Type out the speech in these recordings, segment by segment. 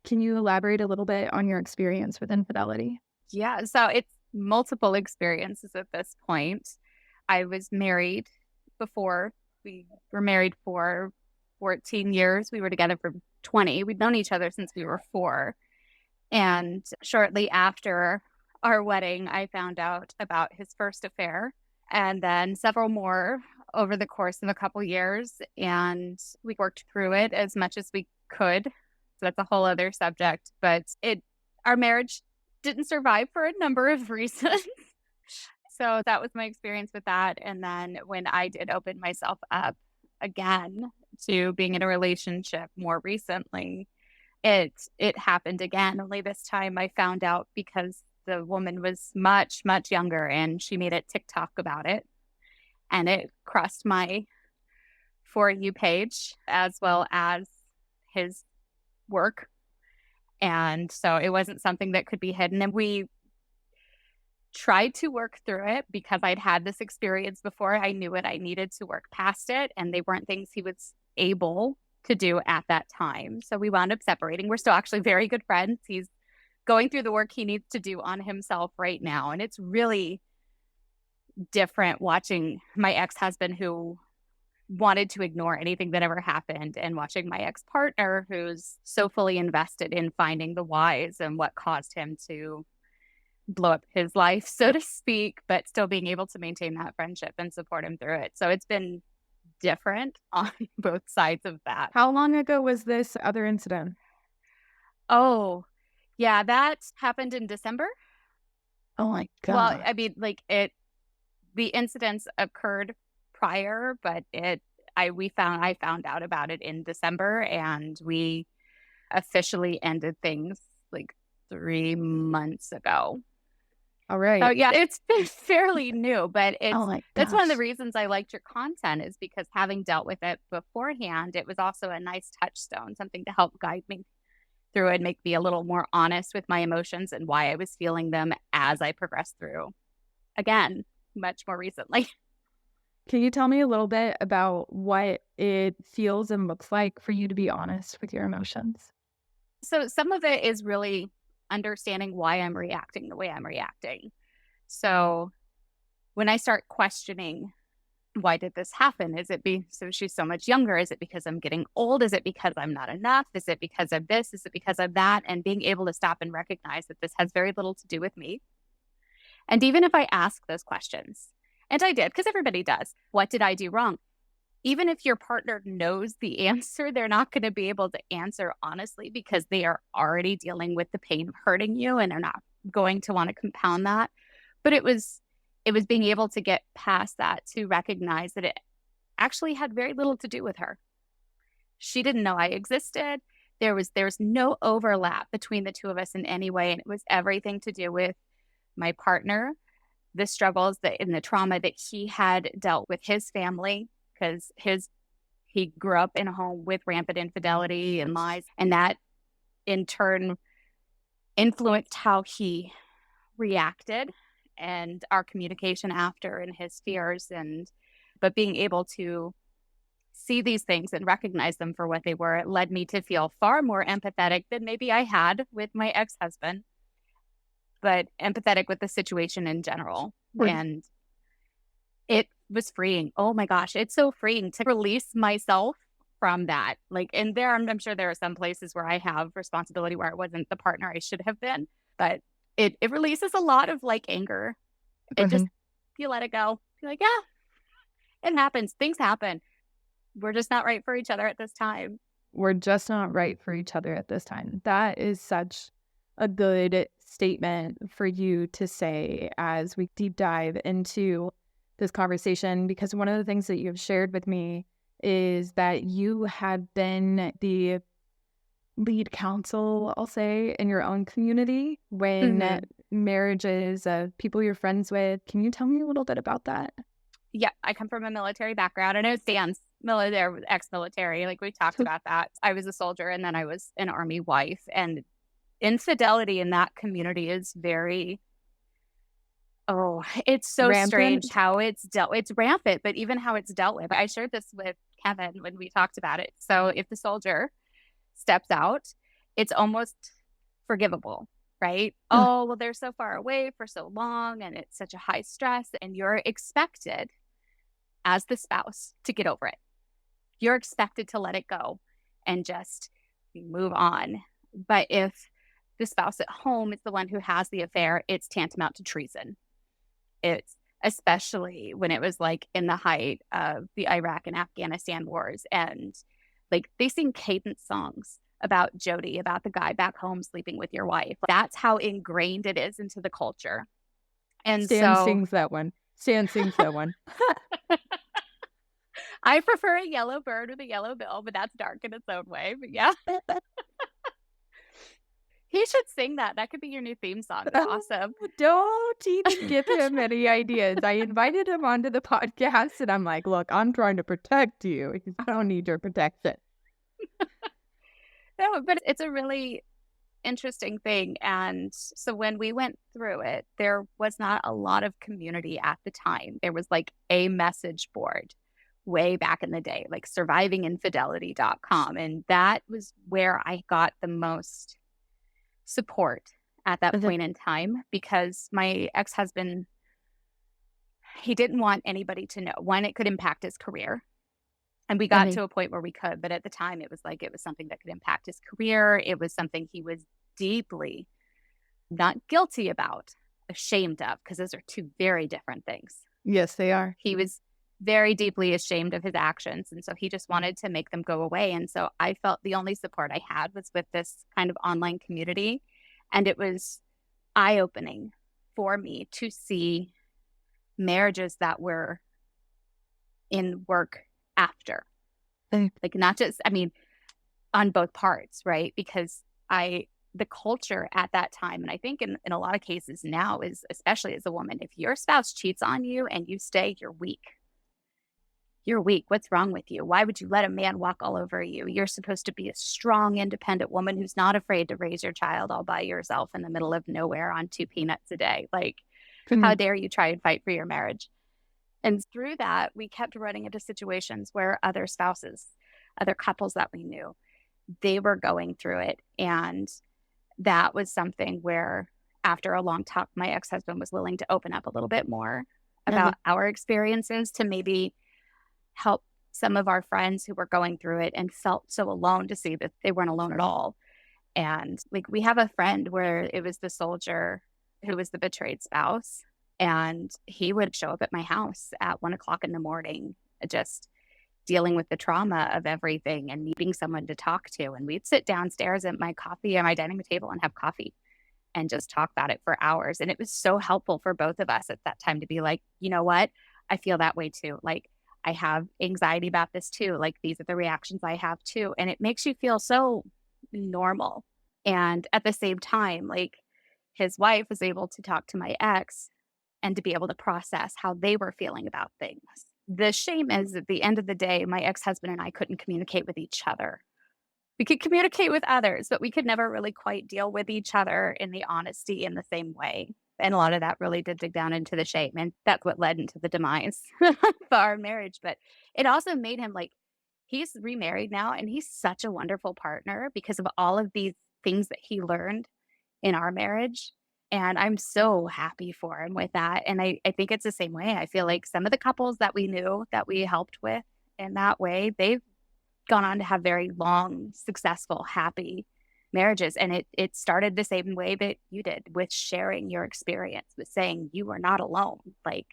Can you elaborate a little bit on your experience with infidelity? Yeah, so it's multiple experiences at this point. I was married before. We were married for 14 years. We were together for 20. We'd known each other since we were 4. And shortly after our wedding, I found out about his first affair and then several more over the course of a couple years. And we worked through it as much as we could. So that's a whole other subject. But our marriage didn't survive for a number of reasons. So that was my experience with that. And then when I did open myself up again to being in a relationship more recently, it happened again. Only this time I found out because the woman was much, much younger and she made a TikTok about it. And it crossed my For You page as well as his work. And so it wasn't something that could be hidden. And we tried to work through it because I'd had this experience before. I knew it. I needed to work past it. And they weren't things he was able to do at that time. So we wound up separating. We're still actually very good friends. He's going through the work he needs to do on himself right now. And it's really different watching my ex-husband who wanted to ignore anything that ever happened and watching my ex-partner who's so fully invested in finding the whys and what caused him to blow up his life, so to speak, but still being able to maintain that friendship and support him through it. So it's been different on both sides of that. How long ago was this other incident? Oh, yeah, that happened in December. Oh my Well, god. I mean, the incidents occurred prior, but I found out about it in December and we officially ended things like 3 months ago. All So right. yeah, it's been fairly new, but Oh my that's one of the gosh. reasons I liked your content is because having dealt with it beforehand, it was also a nice touchstone, something to help guide me through and make me a little more honest with my emotions and why I was feeling them as I progressed through. Again, much more recently. Can you tell me a little bit about what it feels and looks like for you to be honest with your emotions? So some of it is really understanding why I'm reacting the way I'm reacting. So when I start questioning, why did this happen? Is it so she's so much younger? Is it because I'm getting old? Is it because I'm not enough? Is it because of this? Is it because of that? And being able to stop and recognize that this has very little to do with me. And even if I ask those questions, and I did, because everybody does, what did I do wrong? Even if your partner knows the answer, they're not going to be able to answer honestly because they are already dealing with the pain of hurting you and are not going to want to compound that. But it was being able to get past that to recognize that it actually had very little to do with her. She didn't know I existed. There was no overlap between the two of us in any way, and it was everything to do with my partner, the struggles that and the trauma that he had dealt with his family because he grew up in a home with rampant infidelity and lies, and that in turn influenced how he reacted and our communication after and his fears and but being able to see these things and recognize them for what they were, it led me to feel far more empathetic than maybe I had with my ex-husband, but empathetic with the situation in general. Or And it was freeing. Oh my gosh, it's so freeing to release myself from that. Like, and I'm sure there are some places where I have responsibility where I wasn't the partner I should have been, but it releases a lot of like anger. It just, Mhm. you let it go. You're like, yeah, it happens. Things happen. We're just not right for each other at this time. We're just not right for each other at this time. That is such a good statement for you to say as we deep dive into this conversation, because one of the things that you've shared with me is that you have been the lead counsel, I'll say, in your own community when Hmm. marriages of people you're friends with. Can you tell me a little bit about that? Yeah, I come from a military background. I know Stan's military, ex-military. Like we talked about that. I was a soldier and then I was an army wife. And infidelity in that community is very, oh, it's so strange Rampant? how it's rampant, but even how it's dealt with. I shared this with Kevin when we talked about it. So if the soldier steps out it's almost forgivable, right? Oh, well, they're so far away for so long and it's such a high stress, and you're expected as the spouse to get over it. You're expected to let it go and just move on. But if the spouse at home is the one who has the affair, it's tantamount to treason. It's especially when it was like in the height of the Iraq and Afghanistan wars. And like they sing cadence songs about Jody, about the guy back home sleeping with your wife. That's how ingrained it is into the culture. And Stan so sings that one. Stan sings that one. I prefer a yellow bird with a yellow bill, but that's dark in its own way. But yeah, he should sing that. That could be your new theme song. That's awesome. Don't even give him any ideas. I invited him onto the podcast and I'm like, look, I'm trying to protect you. I don't need your protection. No, but it's a really interesting thing. And so when we went through it, there was not a lot of community at the time. There was like a message board way back in the day, like survivinginfidelity.com. And that was where I got the most support at that point in time, because my ex-husband, he didn't want anybody to know. One, it could impact his career. And we got to a point where we could, but at the time it was like, it was something that could impact his career. It was something he was deeply not guilty about, ashamed of, because those are two very different things. Yes, they are. He was very deeply ashamed of his actions. And so he just wanted to make them go away. And so I felt the only support I had was with this kind of online community. And it was eye-opening for me to see marriages that were in work after. Like not just, I mean, on both parts, right? Because the culture at that time, and I think in a lot of cases now is, especially as a woman, if your spouse cheats on you and you stay, you're weak. You're weak. What's wrong with you? Why would you let a man walk all over you? You're supposed to be a strong, independent woman who's not afraid to raise your child all by yourself in the middle of nowhere on 2 peanuts a day. Like, how dare you try and fight for your marriage? And through that, we kept running into situations where other spouses, other couples that we knew, they were going through it. And that was something where after a long talk, my ex-husband was willing to open up a little bit more about our experiences to maybe help some of our friends who were going through it and felt so alone to see that they weren't alone at all. And like we have a friend where it was the soldier who was the betrayed spouse. And he would show up at my house at 1:00 in the morning, just dealing with the trauma of everything and needing someone to talk to. And we'd sit downstairs at my dining table and have coffee and just talk about it for hours. And it was so helpful for both of us at that time to be like, you know what? I feel that way too. Like I have anxiety about this too. Like these are the reactions I have too. And it makes you feel so normal. And at the same time, like his wife was able to talk to my ex and to be able to process how they were feeling about things. The shame is at the end of the day, my ex-husband and I couldn't communicate with each other. We could communicate with others, but we could never really quite deal with each other in the honesty in the same way. And a lot of that really did dig down into the shame. And that's what led into the demise of our marriage. But it also made him like, he's remarried now and he's such a wonderful partner because of all of these things that he learned in our marriage. And I'm so happy for him with that. And I think it's the same way. I feel like some of the couples that we knew that we helped with in that way, they've gone on to have very long, successful, happy marriages. And it started the same way that you did with sharing your experience, with saying you are not alone. Like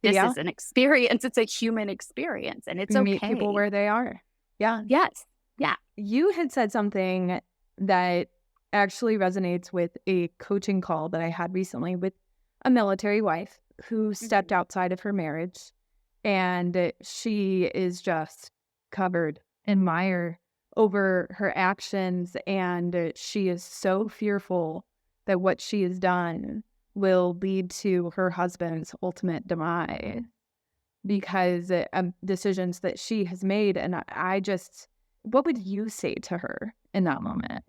this is an experience. It's a human experience and it's okay. Meet people where they are. Yeah. Yes. Yeah. You had said something that actually resonates with a coaching call that I had recently with a military wife who stepped outside of her marriage, and she is just covered in mire over her actions, and she is so fearful that what she has done will lead to her husband's ultimate demise because of decisions that she has made. And I just, what would you say to her in that moment?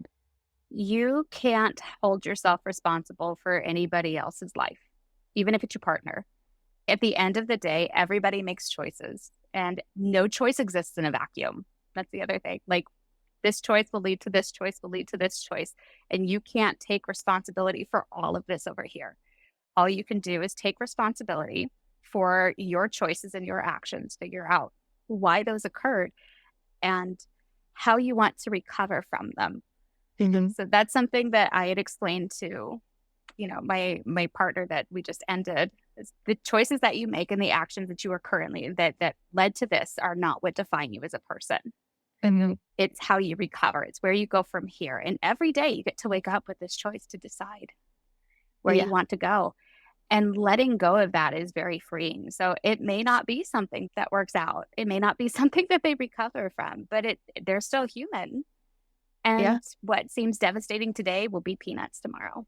You can't hold yourself responsible for anybody else's life, even if it's your partner. At the end of the day, everybody makes choices and no choice exists in a vacuum. That's the other thing. Like This choice will lead to this choice, will lead to this choice. And you can't take responsibility for all of this over here. All you can do is take responsibility for your choices and your actions, figure out why those occurred and how you want to recover from them. Mhm. So that's something that I had explained to, my partner that we just ended. Is the choices that you make and the actions that you are currently that led to this are not what define you as a person. And It's how you recover. It's where you go from here. And every day you get to wake up with this choice to decide where yeah, you want to go. And letting go of that is very freeing. So it may not be something that works out. It may not be something that they recover from, but they're still human. yeah, And what seems devastating today will be peanuts tomorrow.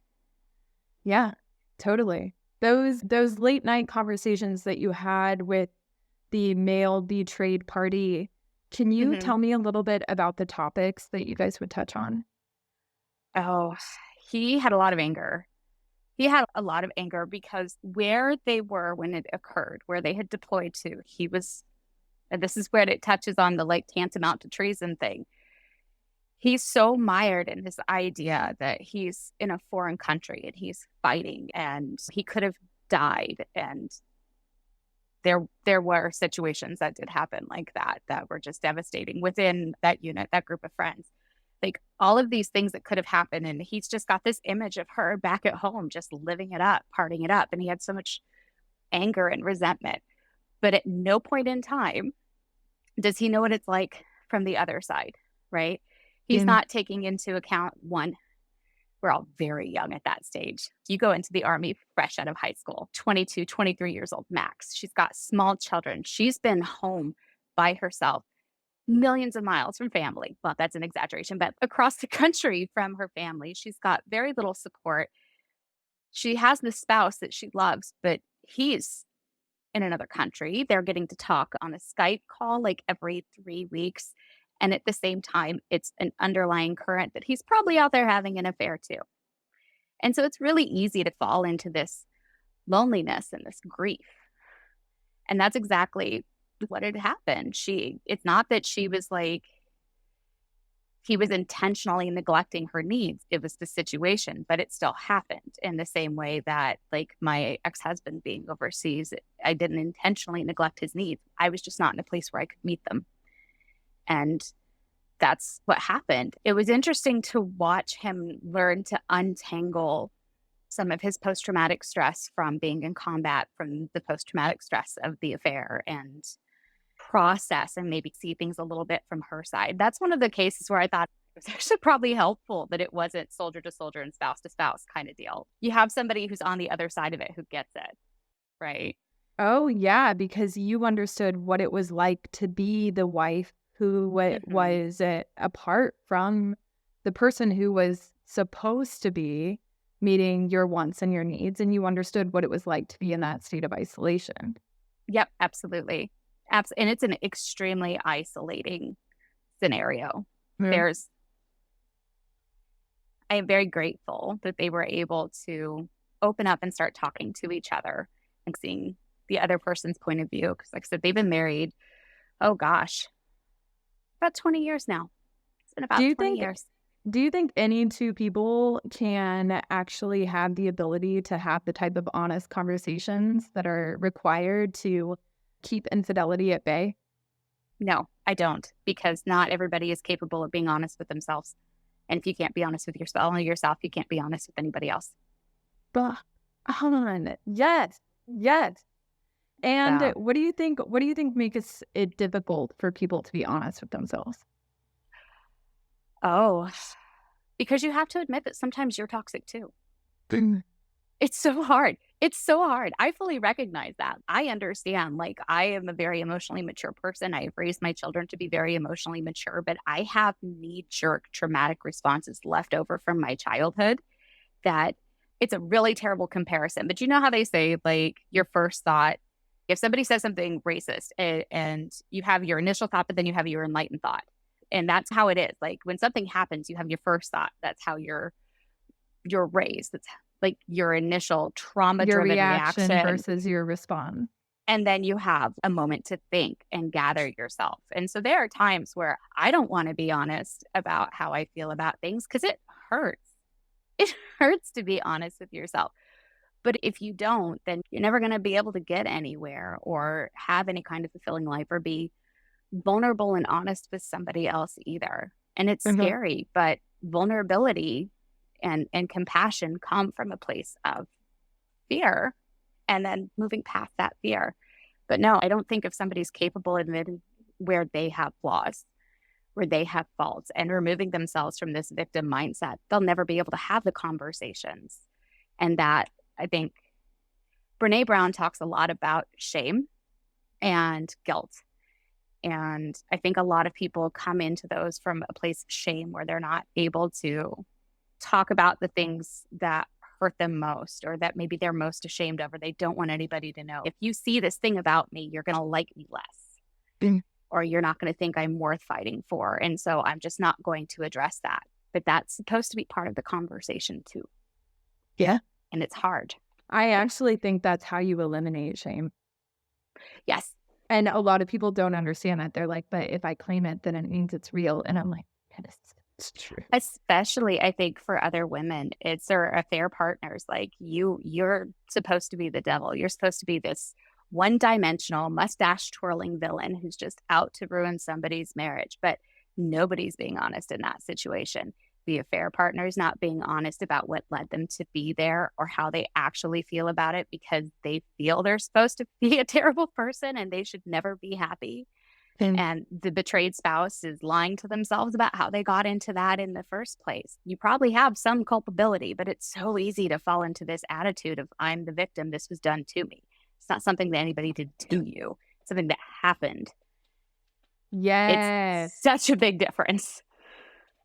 yeah, totally. Those late night conversations that you had with the male betrayed party, can you Hmm. tell me a little bit about the topics that you guys would touch on? Oh, he had a lot of anger. He had a lot of anger because where they were when it occurred, where they had deployed to, and this is where it touches on the like tantamount to treason thing. He's so mired in this idea that he's in a foreign country and he's fighting and he could have died. And there were situations that did happen like that were just devastating within that unit, that group of friends. Like all of these things that could have happened. And he's just got this image of her back at home, just living it up, partying it up. And he had so much anger and resentment. But at no point in time does he know what it's like from the other side, right? He's In not taking into account one, we're all very young at that stage. You go into the army fresh out of high school, 22, 23 years old max. She's got small children. She's been home by herself, millions of miles from family. Well, that's an exaggeration, but across the country from her family. She's got very little support. She has the spouse that she loves, but he's in another country. They're getting to talk on a Skype call like every 3 weeks. And at the same time, it's an underlying current that he's probably out there having an affair too. And so it's really easy to fall into this loneliness and this grief. And that's exactly what had happened. It's not that she was like, he was intentionally neglecting her needs. It was the situation, but it still happened in the same way that, like, my ex husband being overseas, I didn't intentionally neglect his needs. I was just not in a place where I could meet them. And that's what happened. It was interesting to watch him learn to untangle some of his post traumatic stress from being in combat, from the post traumatic stress of the affair, and process and maybe see things a little bit from her side. That's one of the cases where I thought it was actually probably helpful that it wasn't soldier to soldier and spouse to spouse kind of deal. You have somebody who's on the other side of it who gets it, right? Oh, yeah, because you understood what it was like to be the wife who Hmm. was apart from the person who was supposed to be meeting your wants and your needs, and you understood what it was like to be in that state of isolation. Yep, absolutely. And it's an extremely isolating scenario. Yeah. There's, I am very grateful that they were able to open up and start talking to each other and seeing the other person's point of view. Because, like I said, they've been married, oh gosh, about 20 years now. It's been Do about you 20 think years. do you think any two people can actually have the ability to have the type of honest conversations that are required to keep infidelity at bay? No, I don't, because not everybody is capable of being honest with themselves. And if you can't be honest with yourself, you can't be honest with anybody else. But on. Yes. Yes. And So, what do you think makes it difficult for people to be honest with themselves? oh, because you have to admit that sometimes you're toxic too. Mm. It's so hard. It's so hard. I fully recognize that. I understand. Like, I am a very emotionally mature person. I have raised my children to be very emotionally mature, but I have knee jerk traumatic responses left over from my childhood that it's a really terrible comparison. But you know how they say, like, your first thought, if somebody says something racist and you have your initial thought, but then you have your enlightened thought. And that's how it is. Like, when something happens, you have your first thought. That's how you're raised. That's like your initial trauma Your driven reaction reaction. versus your response. And then you have a moment to think and gather yourself. And so there are times where I don't want to be honest about how I feel about things because it hurts. It hurts to be honest with yourself. But if you don't, then you're never going to be able to get anywhere or have any kind of fulfilling life or be vulnerable and honest with somebody else either. And it's Mhm. scary, but vulnerability and compassion come from a place of fear and then moving past that fear. But no, I don't think if somebody's capable of admitting where they have flaws, where they have faults, and removing themselves from this victim mindset, they'll never be able to have the conversations. And that, I think, Brene Brown talks a lot about shame and guilt. And I think a lot of people come into those from a place of shame where they're not able to talk about the things that hurt them most or that maybe they're most ashamed of or they don't want anybody to know. If you see this thing about me, you're going to like me less Mm. or you're not going to think I'm worth fighting for. And so I'm just not going to address that. But that's supposed to be part of the conversation too. Yeah. And it's hard. I actually think that's how you eliminate shame. Yes. And a lot of people don't understand that. They're like, but if I claim it, then it means it's real. And I'm like, yes, it's true. Especially, I think, for other women, it's their affair partners. Like you're supposed to be the devil. You're supposed to be this one-dimensional, mustache-twirling villain who's just out to ruin somebody's marriage. But nobody's being honest in that situation. The affair partner's not being honest about what led them to be there or how they actually feel about it because they feel they're supposed to be a terrible person and they should never be happy. And And the betrayed spouse is lying to themselves about how they got into that in the first place. You probably have some culpability, but it's so easy to fall into this attitude of, I'm the victim, this was done to me. It's not something that anybody did to you, it's something that happened. yes, It's such a big difference.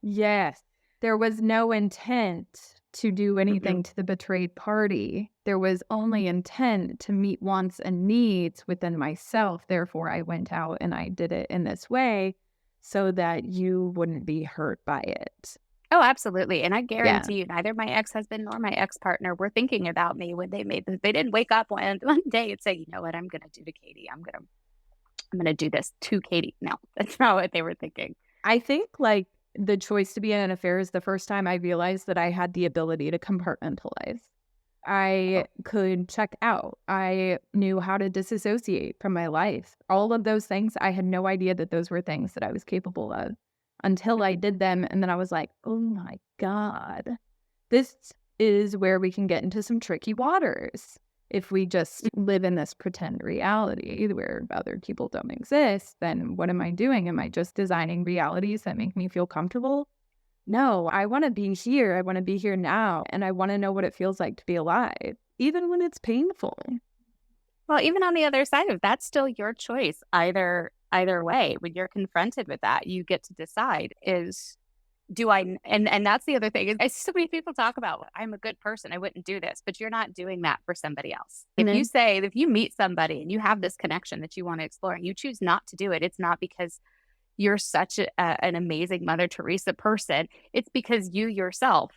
yes. There was no intent to do anything to the betrayed party. There was only intent to meet wants and needs within myself. Therefore, I went out and I did it in this way so that you wouldn't be hurt by it. Oh, absolutely. And I Yeah. guarantee you, neither my ex-husband nor my ex-partner were thinking about me when they made this. They didn't wake up one day and say, you know what, I'm going to do to Kayti. I'm going to do this to Kayti. No, that's not what they were thinking. I think like the choice to be in an affair is the first time I realized that I had the ability to compartmentalize. I could check out. I knew how to disassociate from my life. All of those things, I had no idea that those were things that I was capable of until I did them. And then I was like, oh my God, this is where we can get into some tricky waters. If we just live in this pretend reality where other people don't exist, then what am I doing? Am I just designing realities that make me feel comfortable? No, I want to be here. I want to be here now. And I want to know what it feels like to be alive, even when it's painful. Well, even on the other side of that's still your choice. Either way, when you're confronted with that, you get to decide is do I and that's the other thing is I see so many people talk about I'm a good person, I wouldn't do this, but you're not doing that for somebody else. If you say if you meet somebody and you have this connection that you want to explore and you choose not to do it, it's not because you're such an amazing Mother Teresa person. It's because you yourself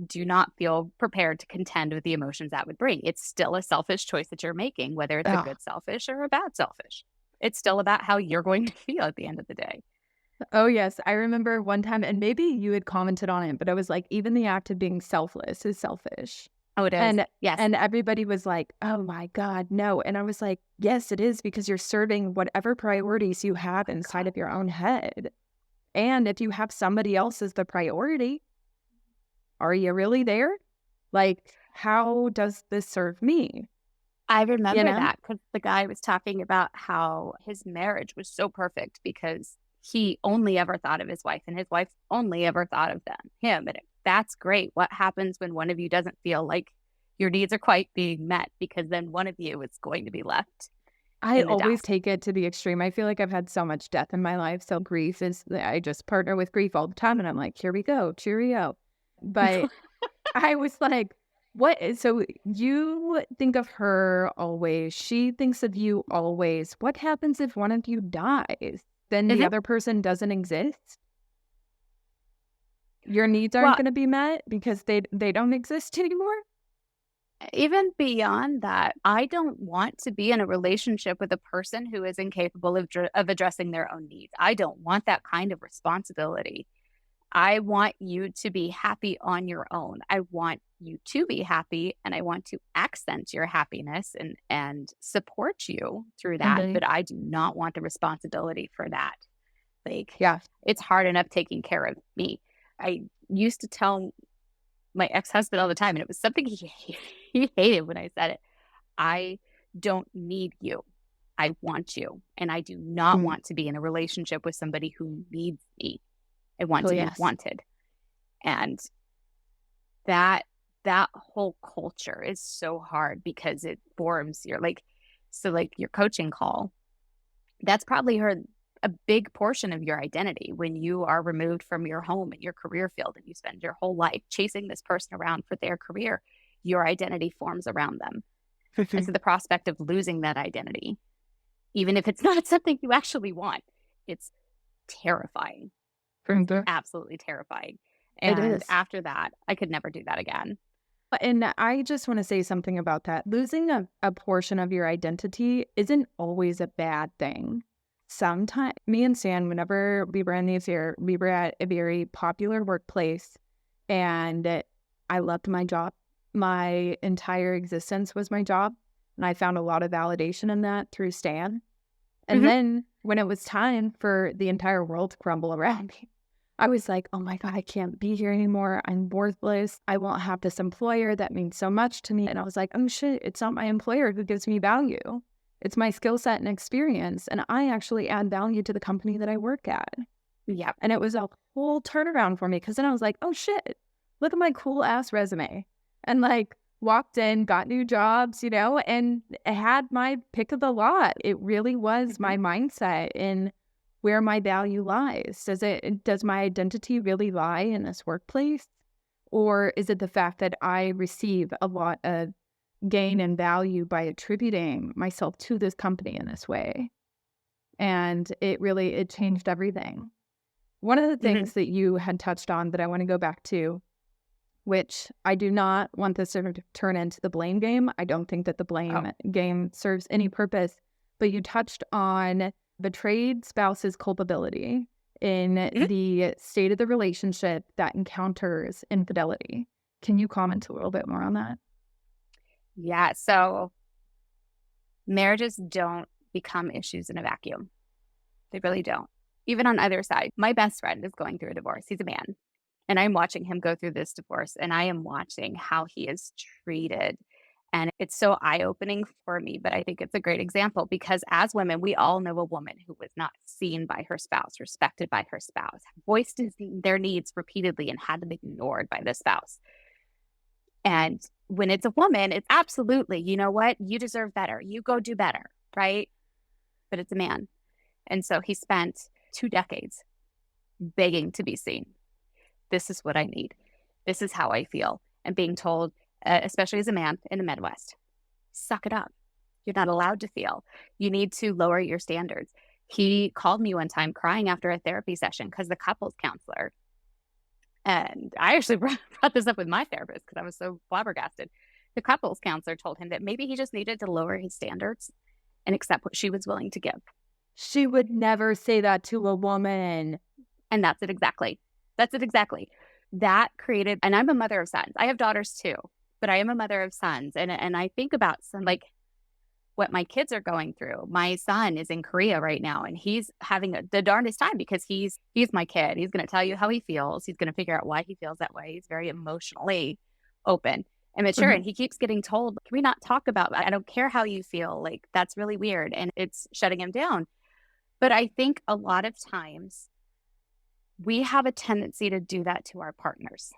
do not feel prepared to contend with the emotions that would bring. It's still a selfish choice that you're making, whether it's a good selfish or a bad selfish. It's still about how you're going to feel at the end of the day. Oh, yes. I remember one time, and maybe you had commented on it, but I was like, even the act of being selfless is selfish. Oh, it is. And yes. And everybody was like, oh my God, no. And I was like, yes, it is, because you're serving whatever priorities you have inside of your own head. And if you have somebody else as the priority, are you really there? Like, how does this serve me? I remember that because the guy was talking about how his marriage was so perfect because he only ever thought of his wife and his wife only ever thought of him. And that's great. What happens when one of you doesn't feel like your needs are quite being met? Because then one of you is going to be left. I always take it to the extreme. I feel like I've had so much death in my life. So grief is, I just partner with grief all the time. And I'm like, here we go, cheerio. But I was like, what? So you think of her always. She thinks of you always. What happens if one of you dies? Then the other person doesn't exist? Your needs aren't going to be met because they don't exist anymore? Even beyond that, I don't want to be in a relationship with a person who is incapable of addressing their own needs. I don't want that kind of responsibility. I want you to be happy on your own. I want you to be happy, and I want to accent your happiness and support you through that, Mhm. but I do not want the responsibility for that. Like, Yeah. it's hard enough taking care of me. I used to tell my ex-husband all the time, and it was something he hated when I said it. I don't need you. I want you, and I do not Mm. want to be in a relationship with somebody who needs me. I want Oh, to be yes. wanted. And that that whole culture is so hard because it forms your like so like your coaching call, that's probably her a big portion of your identity when you are removed from your home and your career field and you spend your whole life chasing this person around for their career. Your identity forms around them. And so the prospect of losing that identity, even if it's not something you actually want, it's terrifying. For It's sure. absolutely terrifying. It And is. after that, I could never do that again. And I just want to say something about that. Losing a portion of your identity isn't always a bad thing. Sometimes, me and Stan, whenever we were in the affair, we were at a very popular workplace and I loved my job. My entire existence was my job. And I found a lot of validation in that through Stan. And Mhm. then when it was time for the entire world to crumble around me, I was like, oh my God, I can't be here anymore. I'm worthless. I won't have this employer that means so much to me. And I was like, oh shit, it's not my employer who gives me value. It's my skill set and experience. And I actually add value to the company that I work at. Yep. And it was a whole turnaround for me because then I was like, oh shit, look at my cool ass resume. And like walked in, got new jobs, and had my pick of the lot. It really was Mhm. my mindset in where my value lies. Does my identity really lie in this workplace? Or is it the fact that I receive a lot of gain and value by attributing myself to this company in this way? And it changed everything. One of the Mhm. things that you had touched on that I want to go back to, which I do not want this to turn into the blame game. I don't think that the Oh. blame game serves any purpose, but you touched on betrayed spouse's culpability in Mhm. the state of the relationship that encounters infidelity. Can you comment a little bit more on that? Yeah. So marriages don't become issues in a vacuum. They really don't. Even on either side. My best friend is going through a divorce. He's a man. And I'm watching him go through this divorce, and I am watching how he is treated. And it's so eye opening for me, but I think it's a great example because as women, we all know a woman who was not seen by her spouse, respected by her spouse, voiced their needs repeatedly, and had them ignored by the spouse. And when it's a woman, it's absolutely, you know what? You deserve better. You go do better, right? But it's a man. And so he spent 2 decades begging to be seen. This is what I need. This is how I feel. And being told, especially as a man in the Midwest, suck it up. You're not allowed to feel. You need to lower your standards. He called me one time crying after a therapy session because the couples counselor, and I actually brought this up with my therapist because I was so flabbergasted. The couples counselor told him that maybe he just needed to lower his standards and accept what she was willing to give. She would never say that to a woman. And that's it exactly. That's it exactly. That created, and I'm a mother of sons. I have daughters too, but I am a mother of sons. And I think about some like what my kids are going through. My son is in Korea right now and he's having the darndest time because he's my kid. He's going to tell you how he feels. He's going to figure out why he feels that way. He's very emotionally open and mature. Mhm. And he keeps getting told, can we not talk about that? I don't care how you feel. Like that's really weird. And it's shutting him down. But I think a lot of times we have a tendency to do that to our partners,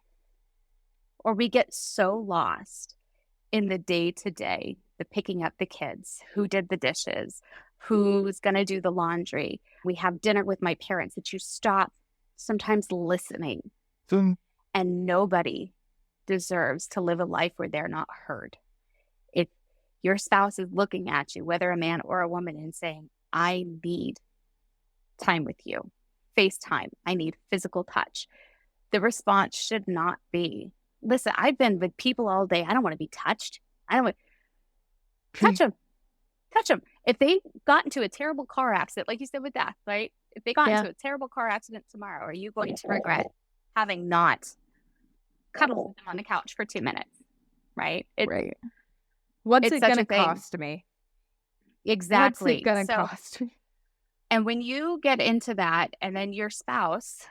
or we get so lost in the day to day, the picking up the kids, who did the dishes, who's going to do the laundry. We have dinner with my parents that you stop sometimes listening, and nobody deserves to live a life where they're not heard. If your spouse is looking at you, whether a man or a woman, and saying, I need time with you, FaceTime, I need physical touch, the response should not be, listen, I've been with people all day. I don't want to be touched. I don't want touch them, touch them. If they got into a terrible car accident, like you said with death, right? If they got Yeah. into a terrible car accident tomorrow, are you going to regret having not cuddled with them on the couch for 2 minutes? Right? Right. What's It's it such going a to thing. cost me? What's it Exactly. going to So, cost me? and when you get into that, and then your spouse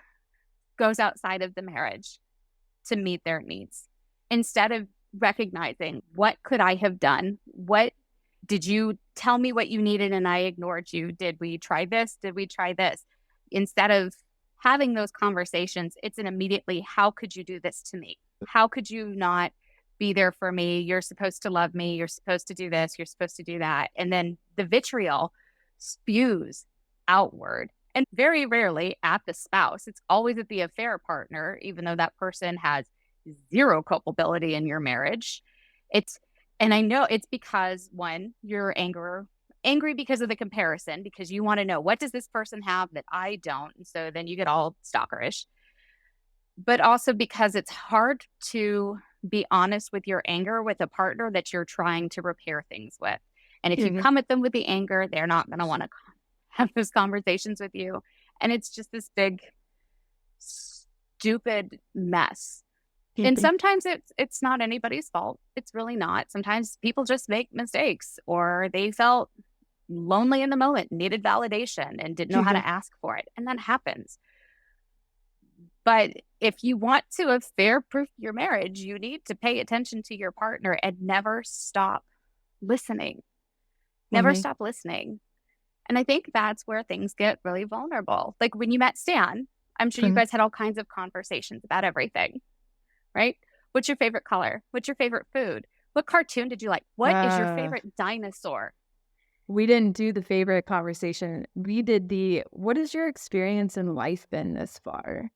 goes outside of the marriage to meet their needs, instead of recognizing, what could I have done? What did you tell me what you needed and I ignored you? Did we try this? Did we try this? Instead of having those conversations, it's an immediately, how could you do this to me? How could you not be there for me? You're supposed to love me. You're supposed to do this. You're supposed to do that. And then the vitriol spews outward. And very rarely at the spouse. It's always at the affair partner, even though that person has zero culpability in your marriage. And I know it's because, one, you're angry because of the comparison, because you want to know, what does this person have that I don't? And so then you get all stalkerish. But also because it's hard to be honest with your anger with a partner that you're trying to repair things with. And if you come at them with the anger, they're not going to want to have those conversations with you. And it's just this big, stupid mess. And sometimes it's not anybody's fault. It's really not. Sometimes people just make mistakes, or they felt lonely in the moment, needed validation, and didn't know how to ask for it. And that happens. But if you want to affair-proof your marriage, you need to pay attention to your partner and never stop listening. Never stop listening. And I think that's where things get really vulnerable. Like when you met Stan, I'm sure you guys had all kinds of conversations about everything, right? What's your favorite color? What's your favorite food? What cartoon did you like? What is your favorite dinosaur? We didn't do the favorite conversation. We did what is your experience in life been this far?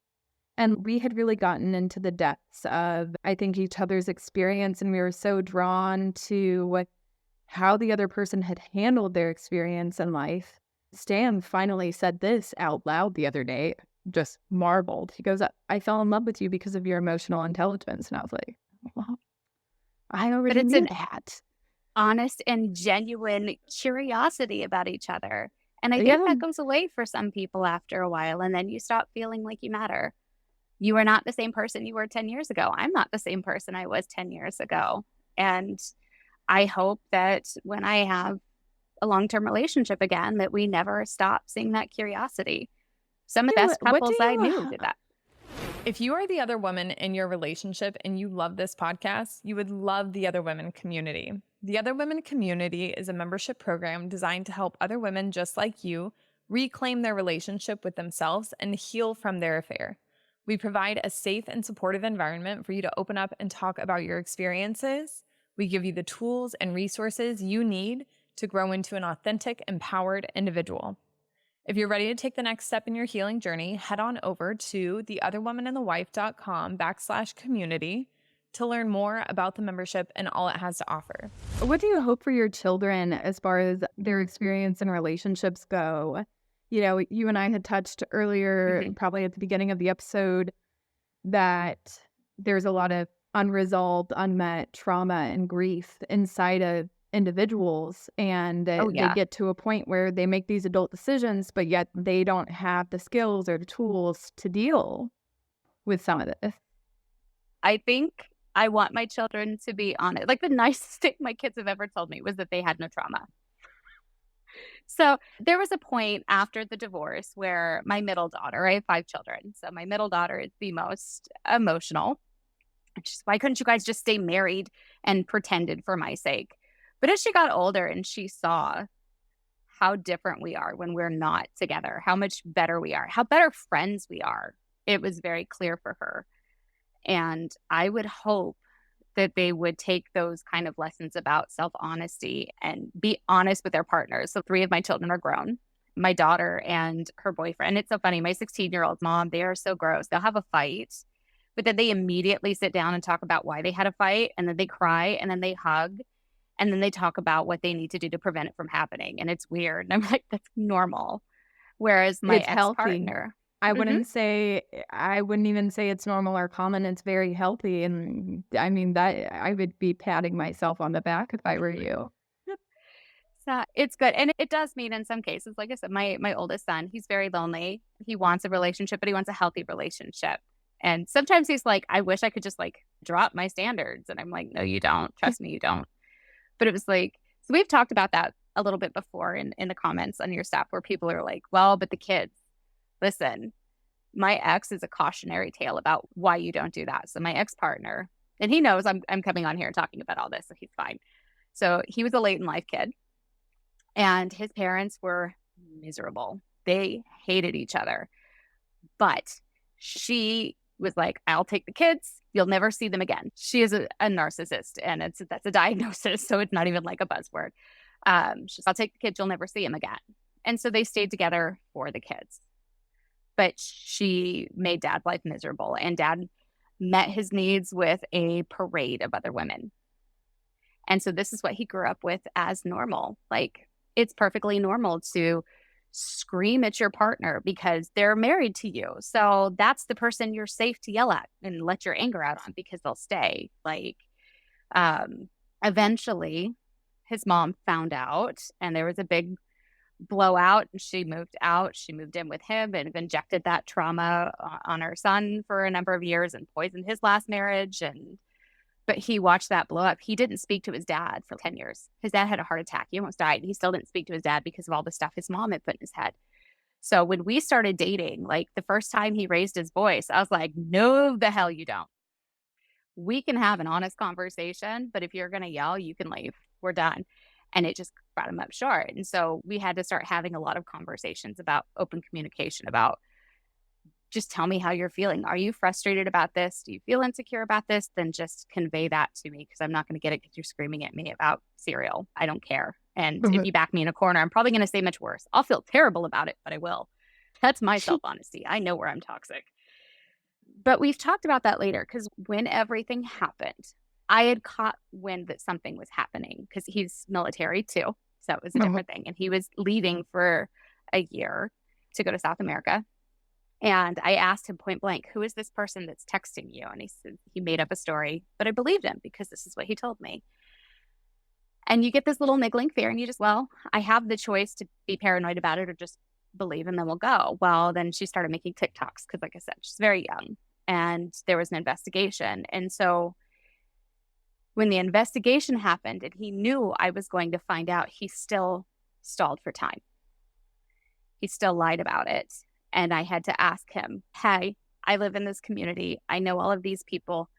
And we had really gotten into the depths of, I think, each other's experience. And we were so drawn to how the other person had handled their experience in life. Stan finally said this out loud the other day, just marveled. He goes, I fell in love with you because of your emotional intelligence. And I was like, well, I already knew that. Honest and genuine curiosity about each other. And I think that goes away for some people after a while. And then you stop feeling like you matter. You are not the same person you were 10 years ago. I'm not the same person I was 10 years ago. And I hope that when I have a long-term relationship again, that we never stop seeing that curiosity. Some of the best couples I knew did that. If you are the other woman in your relationship and you love this podcast, you would love the Other Women community. The Other Women community is a membership program designed to help other women just like you reclaim their relationship with themselves and heal from their affair. We provide a safe and supportive environment for you to open up and talk about your experiences. We give you the tools and resources you need to grow into an authentic, empowered individual. If you're ready to take the next step in your healing journey, head on over to theotherwomanandthewife.com/community to learn more about the membership and all it has to offer. What do you hope for your children as far as their experience in relationships go? You know, you and I had touched earlier, probably at the beginning of the episode, that there's a lot of unresolved, unmet trauma and grief inside of individuals, and they get to a point where they make these adult decisions, but yet they don't have the skills or the tools to deal with some of this. I think I want my children to be honest. Like the nicest thing my kids have ever told me was that they had no trauma. So there was a point after the divorce where my middle daughter, I have 5 children. So my middle daughter is the most emotional. Just, why couldn't you guys just stay married and pretended for my sake? But as she got older and she saw how different we are when we're not together, how much better we are, how better friends we are, it was very clear for her. And I would hope that they would take those kind of lessons about self-honesty and be honest with their partners. So 3 of my children are grown, my daughter and her boyfriend. It's so funny. My 16-year-old mom, they are so gross. They'll have a fight, but then they immediately sit down and talk about why they had a fight, and then they cry, and then they hug, and then they talk about what they need to do to prevent it from happening. And it's weird. And I'm like, that's normal. Whereas my ex-partner, I Hmm. wouldn't even say it's normal or common. It's very healthy. And I mean, that I would be patting myself on the back if I were you. So it's good. And it does mean in some cases, like I said, my oldest son, he's very lonely. He wants a relationship, but he wants a healthy relationship. And sometimes he's like, I wish I could just like drop my standards. And I'm like, no, you don't. Trust me, you don't. But it was like, so we've talked about that a little bit before in the comments on your stuff where people are like, well, but the kids, listen, my ex is a cautionary tale about why you don't do that. So my ex-partner, and he knows I'm coming on here and talking about all this, so he's fine. So he was a late in life kid, and his parents were miserable. They hated each other. But she was like, I'll take the kids. You'll never see them again. She is a narcissist, and that's a diagnosis. So it's not even like a buzzword. She's, I'll take the kids. You'll never see them again. And so they stayed together for the kids. But she made dad's life miserable, and dad met his needs with a parade of other women. And so this is what he grew up with as normal. Like, it's perfectly normal to scream at your partner because they're married to you. So that's the person you're safe to yell at and let your anger out on because they'll stay. Like, eventually his mom found out, and there was a big blowout, and she moved out. She moved in with him and injected that trauma on her son for a number of years and poisoned his last marriage. And but he watched that blow up. He didn't speak to his dad for 10 years. His dad had a heart attack. He almost died. He still didn't speak to his dad because of all the stuff his mom had put in his head. So when we started dating, like the first time he raised his voice, I was like, no, the hell you don't. We can have an honest conversation, but if you're going to yell, you can leave. We're done. And it just brought him up short. And so we had to start having a lot of conversations about open communication, about just tell me how you're feeling. Are you frustrated about this? Do you feel insecure about this? Then just convey that to me because I'm not going to get it because you're screaming at me about cereal. I don't care. And if Mhm. you back me in a corner, I'm probably going to say much worse. I'll feel terrible about it, but I will. That's my self honesty. I know where I'm toxic. But we've talked about that later because when everything happened, I had caught wind that something was happening because he's military too. So it was a Mhm. different thing. And he was leaving for a year to go to South America. And I asked him point blank, who is this person that's texting you? And he said he made up a story, but I believed him because this is what he told me. And you get this little niggling fear, and you just, well, I have the choice to be paranoid about it or just believe, and then we'll go. Well, then she started making TikToks because, like I said, she's very young, and there was an investigation. And so when the investigation happened and he knew I was going to find out, he still stalled for time. He still lied about it. And I had to ask him, hey, I live in this community. I know all of these people.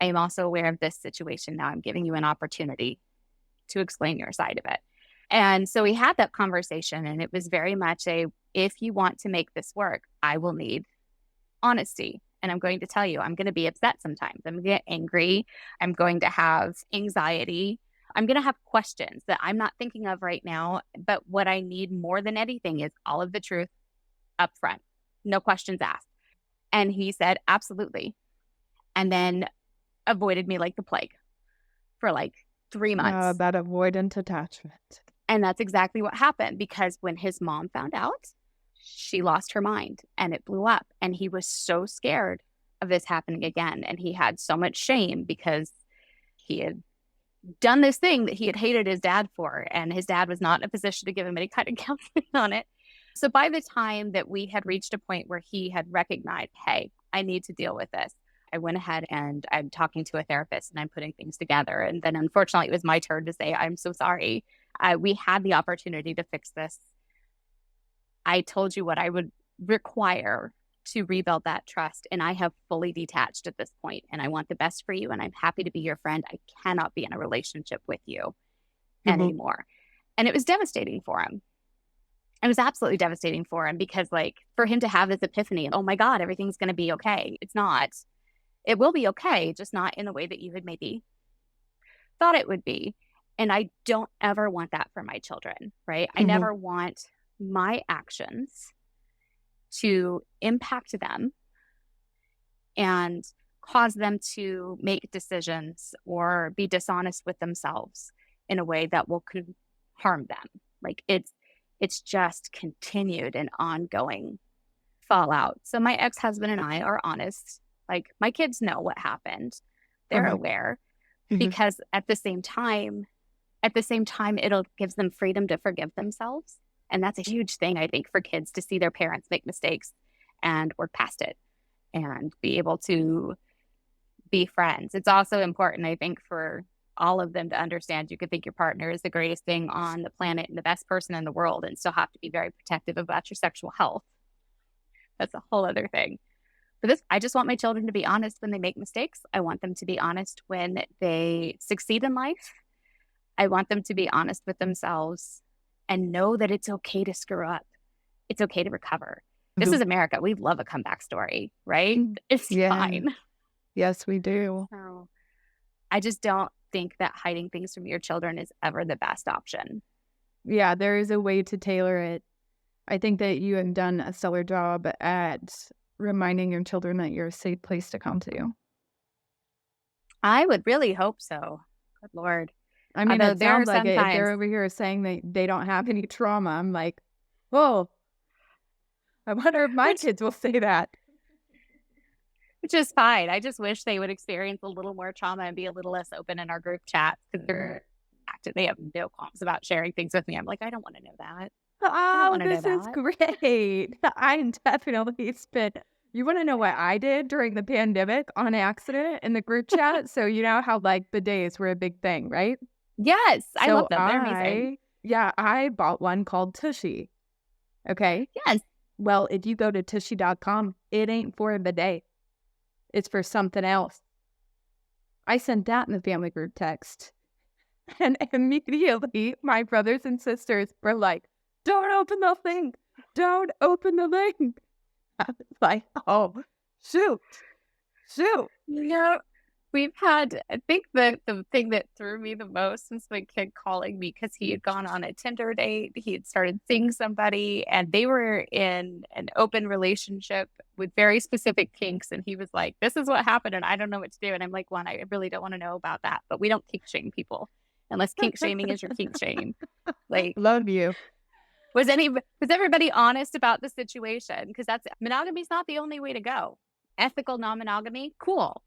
I am also aware of this situation. Now I'm giving you an opportunity to explain your side of it. And so we had that conversation, and it was very much a, if you want to make this work, I will need honesty. And I'm going to tell you, I'm going to be upset sometimes. I'm going to get angry. I'm going to have anxiety. I'm going to have questions that I'm not thinking of right now. But what I need more than anything is all of the truth up front, no questions asked. And he said, absolutely. And then avoided me like the plague for like 3 months. That avoidant attachment. And that's exactly what happened because when his mom found out, she lost her mind and it blew up. And he was so scared of this happening again. And he had so much shame because he had done this thing that he had hated his dad for. And his dad was not in a position to give him any kind of counseling on it. So by the time that we had reached a point where he had recognized, hey, I need to deal with this, I went ahead and I'm talking to a therapist and I'm putting things together. And then unfortunately, it was my turn to say, I'm so sorry. We had the opportunity to fix this. I told you what I would require to rebuild that trust. And I have fully detached at this point. And I want the best for you. And I'm happy to be your friend. I cannot be in a relationship with you anymore. And it was devastating for him. It was absolutely devastating for him because, like, for him to have this epiphany, oh my God, everything's going to be okay. It's not. It will be okay, just not in the way that you had maybe thought it would be. And I don't ever want that for my children, right? I never want my actions to impact them and cause them to make decisions or be dishonest with themselves in a way that could harm them. Like it's just continued and ongoing fallout. So my ex-husband and I are honest. Like, my kids know what happened. They're aware, because at the same time, it'll gives them freedom to forgive themselves. And that's a huge thing, I think, for kids, to see their parents make mistakes and work past it and be able to be friends. It's also important, I think, for all of them to understand you could think your partner is the greatest thing on the planet and the best person in the world and still have to be very protective about your sexual health. That's a whole other thing. But I just want my children to be honest when they make mistakes. I want them to be honest when they succeed in life. I want them to be honest with themselves and know that it's okay to screw up. It's okay to recover. This is America. We love a comeback story, right? It's fine. Yes, we do. So I just don't think that hiding things from your children is ever the best option. Yeah, there is a way to tailor it. I think that you have done a stellar job at reminding your children that you're a safe place to come to. I would really hope so. Good Lord. I mean, it sounds like it. If they're over here saying that they don't have any trauma, I'm like, whoa, I wonder if my kids will say that. Which is fine. I just wish they would experience a little more trauma and be a little less open in our group chat, because they have no qualms about sharing things with me. I'm like, I don't want to know that. Oh, this is great. I'm definitely spent. You want to know what I did during the pandemic on accident in the group chat? So you know how like bidets were a big thing, right? Yes, I love them. They're amazing. Yeah, I bought one called Tushy. Okay? Yes. Well, if you go to tushy.com, it ain't for a bidet. It's for something else. I sent that in the family group text. And immediately my brothers and sisters were like, don't open the thing. Don't open the link. I was like, oh, shoot. Yeah. We've had, I think the thing that threw me the most was my kid calling me because he had gone on a Tinder date. He had started seeing somebody and they were in an open relationship with very specific kinks. And he was like, this is what happened and I don't know what to do. And I'm like, one, I really don't want to know about that. But we don't kink shame people unless kink shaming is your kink shame. Like, love you. Was everybody honest about the situation? Because monogamy is not the only way to go. Ethical non-monogamy, cool.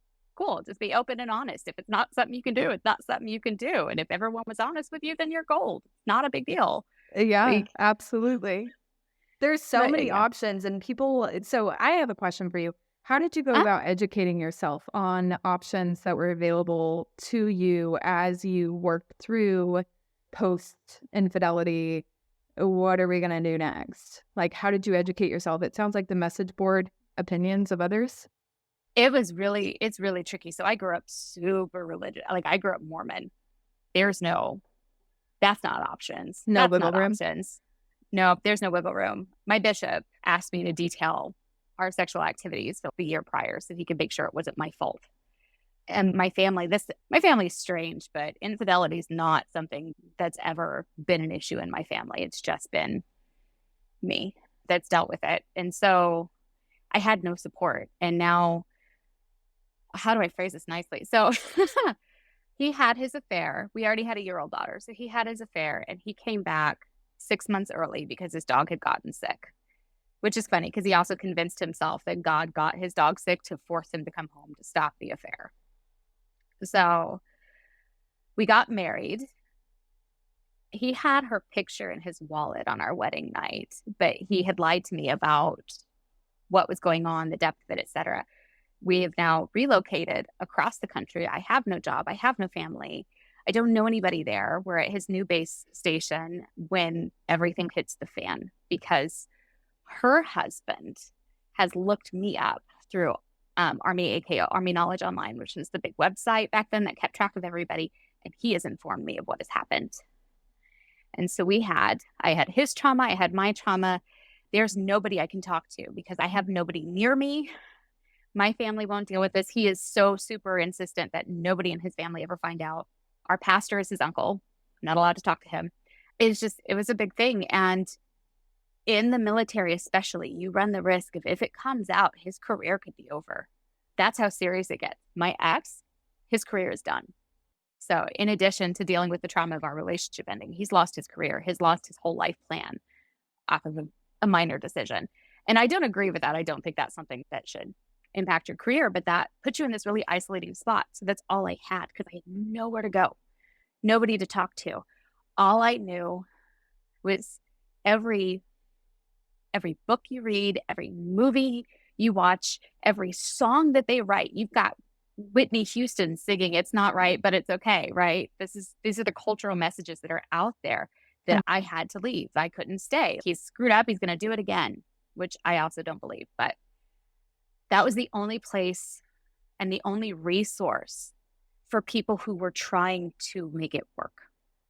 Just be open and honest. If it's not something you can do, it's not something you can do. And if everyone was honest with you, then you're gold. Not a big deal. Yeah, absolutely. There's so many options and people. So I have a question for you. How did you go about educating yourself on options that were available to you as you worked through post-infidelity? What are we going to do next? Like, how did you educate yourself? It sounds like the message board opinions of others. It's really tricky. So I grew up super religious. Like, I grew up Mormon. That's not options. No That's wiggle not room. Options. No, there's no wiggle room. My bishop asked me to detail our sexual activities the year prior so he could make sure it wasn't my fault. And my family is strange, but infidelity is not something that's ever been an issue in my family. It's just been me that's dealt with it. And so I had no support. And now, how do I phrase this nicely? So he had his affair. We already had a year-old daughter. So he had his affair and he came back 6 months early because his dog had gotten sick, which is funny because he also convinced himself that God got his dog sick to force him to come home to stop the affair. So we got married. He had her picture in his wallet on our wedding night, but he had lied to me about what was going on, the depth of it, etc. We have now relocated across the country. I have no job. I have no family. I don't know anybody there. We're at his new base station when everything hits the fan because her husband has looked me up through Army Knowledge Online, which is the big website back then that kept track of everybody. And he has informed me of what has happened. And so I had his trauma. I had my trauma. There's nobody I can talk to because I have nobody near me. My family won't deal with this. He is so super insistent that nobody in his family ever find out. Our pastor is his uncle. I'm not allowed to talk to him. It was a big thing. And in the military, especially, you run the risk of if it comes out, his career could be over. That's how serious it gets. My ex, his career is done. So in addition to dealing with the trauma of our relationship ending, he's lost his career. He's lost his whole life plan off of a minor decision. And I don't agree with that. I don't think that's something that should impact your career, but that puts you in this really isolating spot. So that's all I had because I had nowhere to go, nobody to talk to. All I knew was every book you read, every movie you watch, every song that they write. You've got Whitney Houston singing "It's Not Right, But It's Okay," right? These are the cultural messages that are out there that I had to leave. I couldn't stay. He's screwed up. He's going to do it again, which I also don't believe. But that was the only place and the only resource for people who were trying to make it work.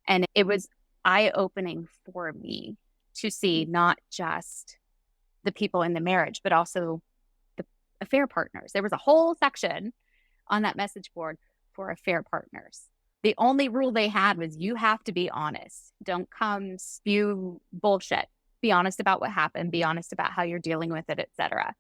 And it was eye-opening for me to see not just the people in the marriage, but also the affair partners. There was a whole section on that message board for affair partners. The only rule they had was you have to be honest. Don't come spew bullshit. Be honest about what happened. Be honest about how you're dealing with it, etc.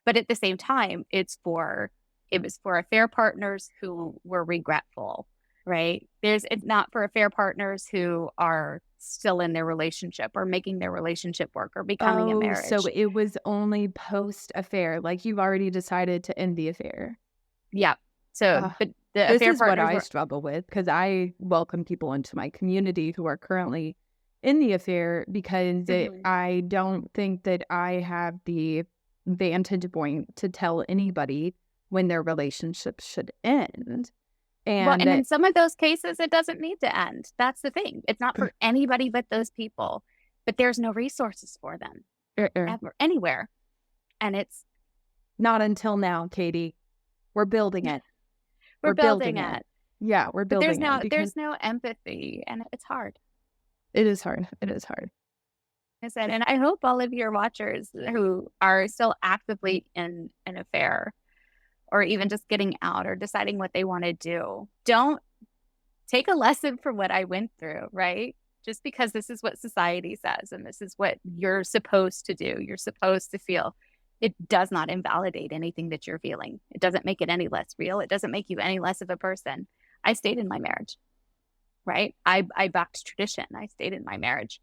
But at the same time, it was for affair partners who were regretful, right? It's not for affair partners who are still in their relationship or making their relationship work or becoming a marriage. So it was only post affair, like you've already decided to end the affair. Yeah. So, but the this affair is what partners I struggle with because I welcome people into my community who are currently in the affair because I don't think that I have the vantage point to tell anybody when their relationship should end. And in some of those cases, it doesn't need to end. That's the thing. It's not for anybody but those people. But there's no resources for them ever, anywhere. And it's not until now, Katie. We're building it. We're building it. Yeah, we're building it. There's no empathy, and it's hard. It is hard. It is hard. I said, and I hope all of your watchers who are still actively in an affair or even just getting out or deciding what they want to do, don't take a lesson from what I went through, right? Just because this is what society says and this is what you're supposed to do, you're supposed to feel. It does not invalidate anything that you're feeling. It doesn't make it any less real. It doesn't make you any less of a person. I stayed in my marriage, right? I backed tradition. I stayed in my marriage.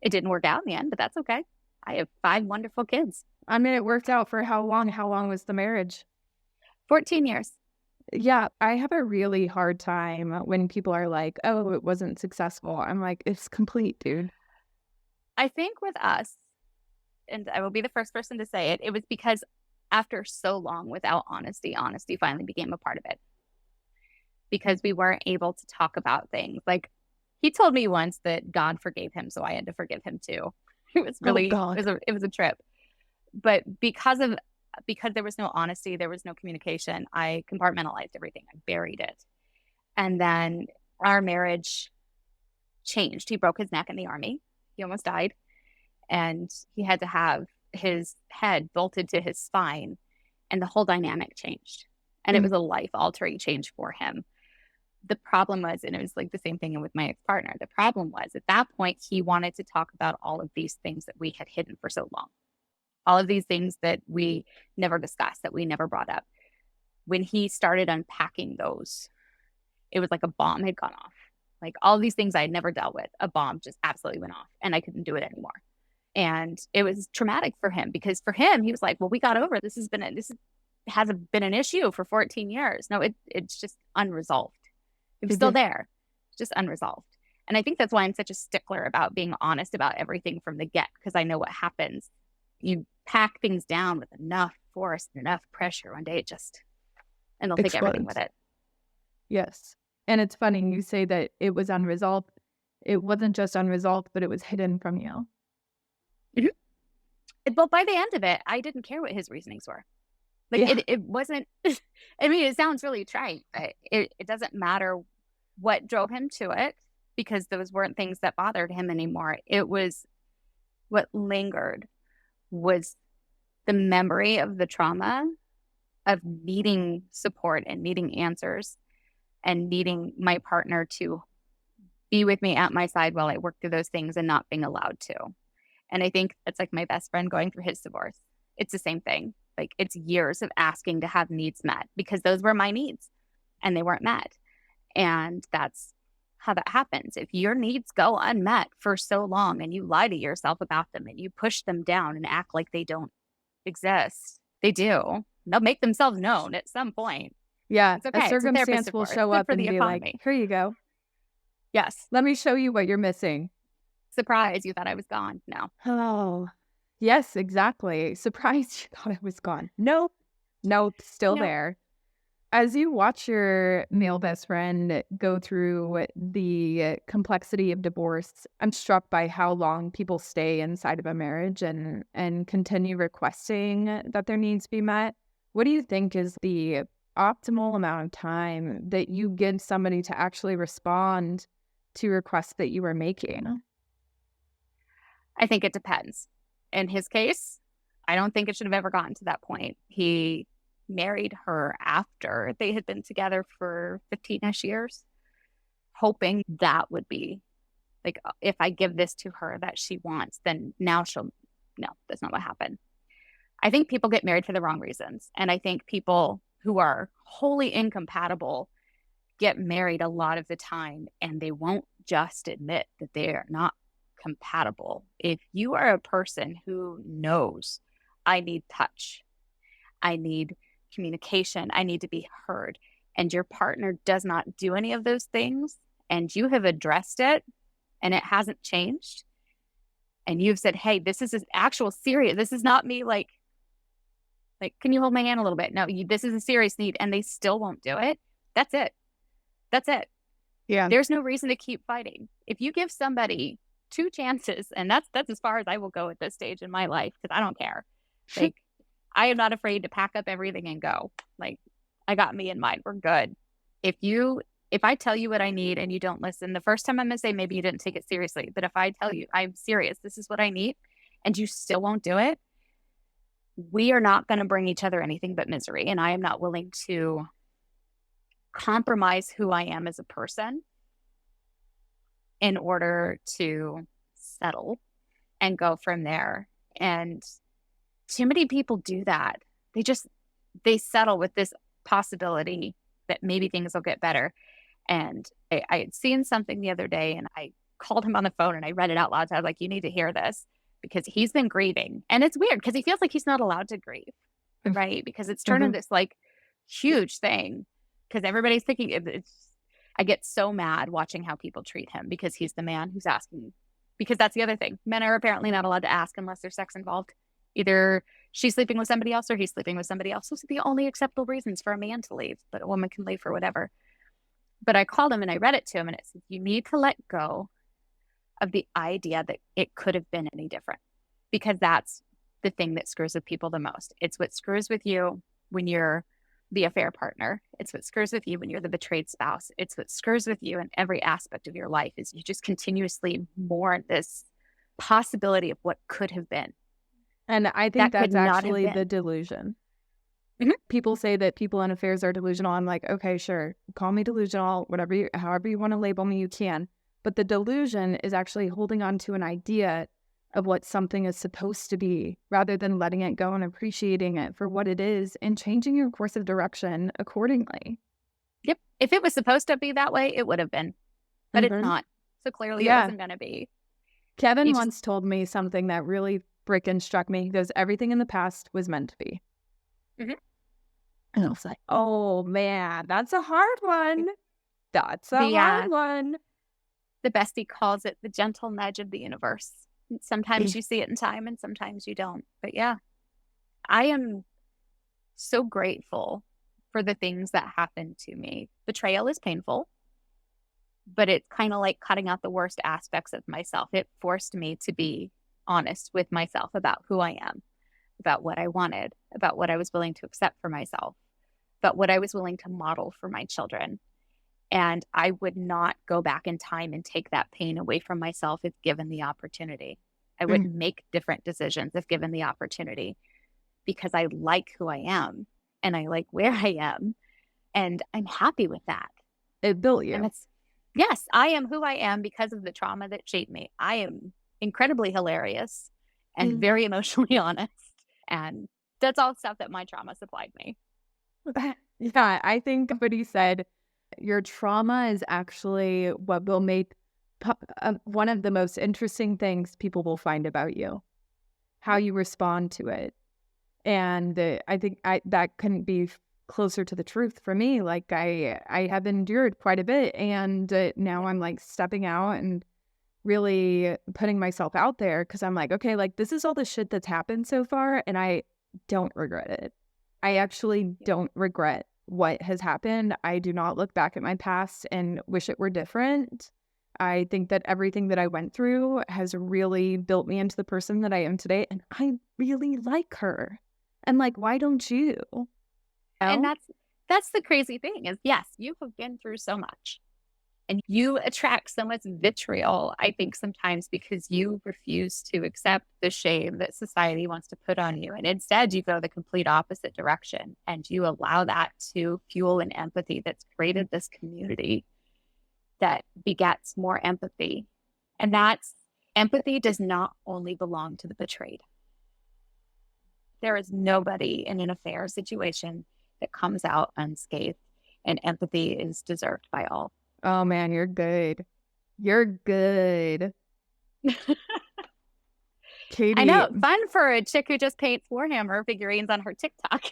It didn't work out in the end, but that's okay. I have 5 wonderful kids. I mean, it worked out for how long? How long was the marriage? 14 years. Yeah, I have a really hard time when people are like, oh, it wasn't successful. I'm like, it's complete, dude. I think with us, and I will be the first person to say it, it was because after so long without honesty finally became a part of it. Because we weren't able to talk about things. Like, he told me once that God forgave him, so I had to forgive him too. It was really, it was a trip. But because there was no honesty, there was no communication, I compartmentalized everything. I buried it. And then our marriage changed. He broke his neck in the Army. He almost died. And he had to have his head bolted to his spine. And the whole dynamic changed. And it was a life-altering change for him. The problem was, and it was like the same thing with my ex-partner, the problem was at that point, he wanted to talk about all of these things that we had hidden for so long. All of these things that we never discussed, that we never brought up. When he started unpacking those, it was like a bomb had gone off. Like all these things I had never dealt with, a bomb just absolutely went off and I couldn't do it anymore. And it was traumatic for him because for him, he was like, well, we got over it. This hasn't been an issue for 14 years. No, it's just unresolved. It was still there, just unresolved. And I think that's why I'm such a stickler about being honest about everything from the get, because I know what happens. You pack things down with enough force and enough pressure, one day and they'll take everything with it. Yes. And it's funny, you say that it was unresolved. It wasn't just unresolved, but it was hidden from you. But by the end of it, I didn't care what his reasonings were. Like it wasn't, I mean, it sounds really trite, but it doesn't matter what drove him to it because those weren't things that bothered him anymore. It was what lingered was the memory of the trauma of needing support and needing answers and needing my partner to be with me at my side while I work through those things and not being allowed to. And I think it's like my best friend going through his divorce. It's the same thing. Like it's years of asking to have needs met because those were my needs and they weren't met. And that's how that happens. If your needs go unmet for so long and you lie to yourself about them and you push them down and act like they don't exist, they do. They'll make themselves known at some point. Yeah, It's a okay. It's a therapist circumstance will divorce. show Good up for and the be like, economy. here you go. Yes. Let me show you what you're missing. Surprise, you thought I was gone. No. Oh, yes, exactly. Surprised you thought I was gone. Nope. Nope. Still No. there. As you watch your male best friend go through the complexity of divorce, I'm struck by how long people stay inside of a marriage and continue requesting that their needs be met. What do you think is the optimal amount of time that you give somebody to actually respond to requests that you are making? I think it depends. In his case, I don't think it should have ever gotten to that point. He married her after they had been together for 15-ish years, hoping that would be like, if I give this to her that she wants, then now she'll. No, that's not what happened. I think people get married for the wrong reasons. And I think people who are wholly incompatible get married a lot of the time and they won't just admit that they are not compatible. If you are a person who knows, I need touch, I need communication, I need to be heard, and your partner does not do any of those things, and you have addressed it and it hasn't changed, and you've said, hey, this is an actual serious, this is not me like, can you hold my hand a little bit? No, this is a serious need, and they still won't do it. That's it. That's it. Yeah. There's no reason to keep fighting. If you give somebody 2 chances, and that's as far as I will go at this stage in my life, because I don't care. Like, I am not afraid to pack up everything and go. Like, I got me in mind. We're good. If I tell you what I need and you don't listen, the first time I'm gonna say maybe you didn't take it seriously. But if I tell you I'm serious, this is what I need, and you still won't do it, we are not going to bring each other anything but misery. And I am not willing to compromise who I am as a person in order to settle and go from there. And too many people do that. They settle with this possibility that maybe things will get better. And I had seen something the other day and I called him on the phone and I read it out loud. So I was like, you need to hear this, because he's been grieving. And it's weird because he feels like he's not allowed to grieve, right? Because it's turned into this like huge thing, because everybody's thinking I get so mad watching how people treat him because he's the man who's asking. Because that's the other thing. Men are apparently not allowed to ask unless there's sex involved. Either she's sleeping with somebody else or he's sleeping with somebody else. Those are the only acceptable reasons for a man to leave, but a woman can leave for whatever. But I called him and I read it to him and it said, you need to let go of the idea that it could have been any different, because that's the thing that screws with people the most. It's what screws with you when you're the affair partner. It's what screws with you when you're the betrayed spouse. It's what screws with you in every aspect of your life, is you just continuously mourn this possibility of what could have been. And I think That could that's not have actually been. the delusion. Mhm. People say that people in affairs are delusional. I'm like, okay, sure. Call me delusional, however you want to label me, you can. But the delusion is actually holding on to an idea of what something is supposed to be, rather than letting it go and appreciating it for what it is and changing your course of direction accordingly. Yep. If it was supposed to be that way, it would have been. But it's not. So clearly it wasn't going to be. Kevin once told me something that really freaking struck me. He goes, everything in the past was meant to be. Mm-hmm. And I was like, oh man, that's a hard one. That's a hard one. The bestie calls it the gentle nudge of the universe. Sometimes you see it in time and sometimes you don't. But yeah, I am so grateful for the things that happened to me. Betrayal is painful, but it's kind of like cutting out the worst aspects of myself. It forced me to be honest with myself about who I am, about what I wanted, about what I was willing to accept for myself, about what I was willing to model for my children. And I would not go back in time and take that pain away from myself if given the opportunity. I would make different decisions if given the opportunity, because I like who I am and I like where I am and I'm happy with that. It built you. And yes, I am who I am because of the trauma that shaped me. I am incredibly hilarious and very emotionally honest. And that's all stuff that my trauma supplied me. Yeah, I think somebody said your trauma is actually what will make one of the most interesting things people will find about you, how you respond to it. And I think that couldn't be closer to the truth for me. Like I have endured quite a bit, and now I'm like stepping out and really putting myself out there because I'm like, okay, like this is all the shit that's happened so far, and I don't regret it. I actually don't regret what has happened. I do not look back at my past and wish it were different. I think that everything that I went through has really built me into the person that I am today, and I really like her. And like, why don't you? And Oh, that's the crazy thing is, yes, you have been through so much. And you attract so much vitriol, I think, sometimes because you refuse to accept the shame that society wants to put on you. And instead, you go the complete opposite direction. And you allow that to fuel an empathy that's created this community that begets more empathy. And that's empathy does not only belong to the betrayed. There is nobody in an affair situation that comes out unscathed. And empathy is deserved by all. oh man, you're good. You're good. I Katie, know. Fun for a chick who just paints Warhammer figurines on her TikTok.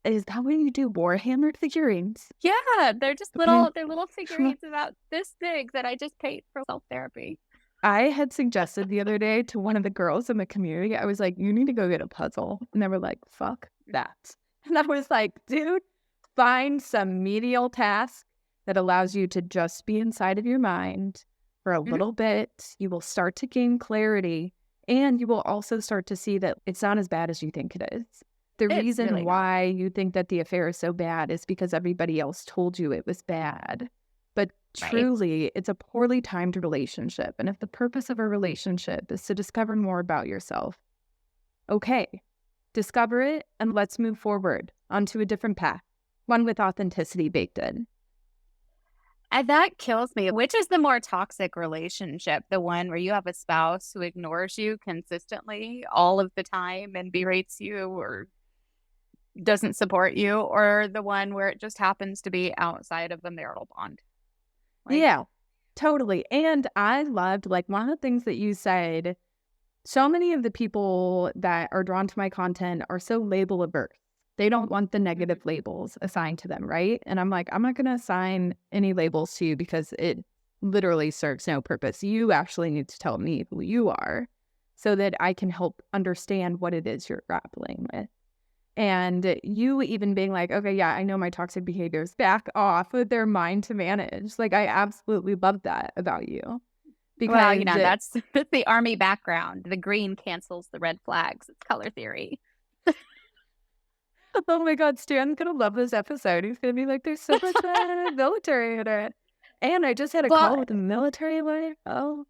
is that what you do? Warhammer figurines? Yeah, they're just Okay. little figurines about this big that I just paint for self-therapy. I had suggested the other day to one of the girls in the community, I was like, you need to go get a puzzle. And they were like, fuck that. And I was like, dude, find some medial task that allows you to just be inside of your mind for a little bit. You will start to gain clarity, and you will also start to see that it's not as bad as you think it is. The It's reason really not. why you think that the affair is so bad is because everybody else told you it was bad. But Right. truly, it's a poorly timed relationship. And if the purpose of a relationship is to discover more about yourself, okay, discover it and let's move forward onto a different path, one with authenticity baked in. And that kills me. Which is the more toxic relationship? The one where you have a spouse who ignores you consistently all of the time and berates you or doesn't support you, or the one where it just happens to be outside of the marital bond? Like, Yeah, totally. And I loved, like, one of the things that you said, so many of the people that are drawn to my content are so label averse. They don't want the negative labels assigned to them, right? And I'm like, I'm not going to assign any labels to you because it literally serves no purpose. You actually need to tell me who you are so that I can help understand what it is you're grappling with. And you even being like, okay, yeah, I know my toxic behaviors, back off with their mind to manage. Like, I absolutely love that about you. Because well, you know, that's the Army background. The green cancels the red flags. It's color theory. oh my God, Stan's going to love this episode. He's going to be like, there's so much military in it. And I just had a Well, call with the military lawyer. Oh,